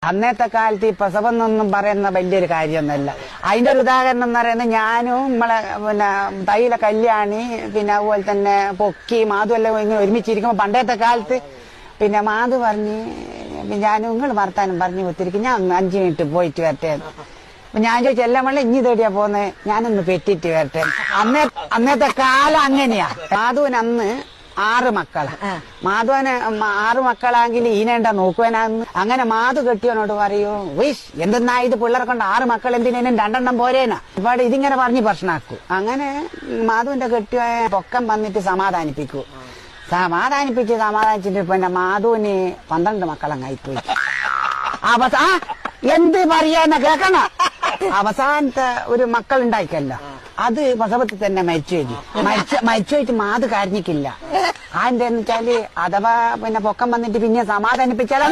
അന്നത്തെ കാലത്ത് ഈ പ്രസവം എന്നൊന്നും പറയുന്ന വലിയൊരു കാര്യമൊന്നുമല്ല. അതിന്റെ ഒരു ഉദാഹരണം എന്ന് പറയുന്നത് ഞാനും നമ്മളെ പിന്നെ തൈല കല്യാണി പിന്നെ അതുപോലെ തന്നെ പൊക്കി മാധു എല്ലാം ഇങ്ങനെ ഒരുമിച്ചിരിക്കുമ്പോ പണ്ടത്തെ കാലത്ത് പിന്നെ മാധു പറഞ്ഞ് ഞാനും നിങ്ങൾ വർത്താനം പറഞ്ഞു ഒത്തിരിക്കും, ഞാൻ 5 മിനിറ്റ് പോയിട്ട് വരട്ടെ. അപ്പൊ ഞാൻ ചോദിച്ചു എല്ലാം വള്ള ഇഞ്ഞി തേടിയാ പോന്നെ, ഞാനൊന്ന് പെറ്റിട്ട് വരട്ടെ. അന്നത്തെ കാലം അങ്ങനെയാ. മാധുവിന് അന്ന് 6 മക്കളാ. മാധുവിന് 6 മക്കളാണെങ്കിൽ ഈനേണ്ട നോക്കുവാനാന്ന്. അങ്ങനെ മാധു കെട്ടിയവനോട് പറയൂ, വിഷ് എന്തെന്നാ ഇത് പിള്ളേരെ കൊണ്ട് 6 മക്കൾ എന്തിനും 2 എണ്ണം പോരേനാ. ഇവിടെ ഇതിങ്ങനെ പറഞ്ഞ് പ്രശ്നമാക്കൂ. അങ്ങനെ മാധുവിന്റെ കെട്ടിയ പൊക്കം വന്നിട്ട് സമാധാനിപ്പിക്കൂ. സമാധാനിച്ചിട്ട് പിന്നെ മാധുവിന് 12 മക്കളങ്ങായിപ്പോയി. എന്ത് പറയാന്ന കേക്കണ. അവസാനത്തെ ഒരു മക്കൾ ഉണ്ടായിക്കല്ലോ, അത് പ്രസവത്തിൽ തന്നെ മരിച്ചു മാധു കരഞ്ഞിക്കില്ല. അതെന്താന്ന് വെച്ചാല് അഥവാ പിന്നെ പൊക്കം വന്നിട്ട് പിന്നെ സമാധാനിപ്പിച്ചാൽ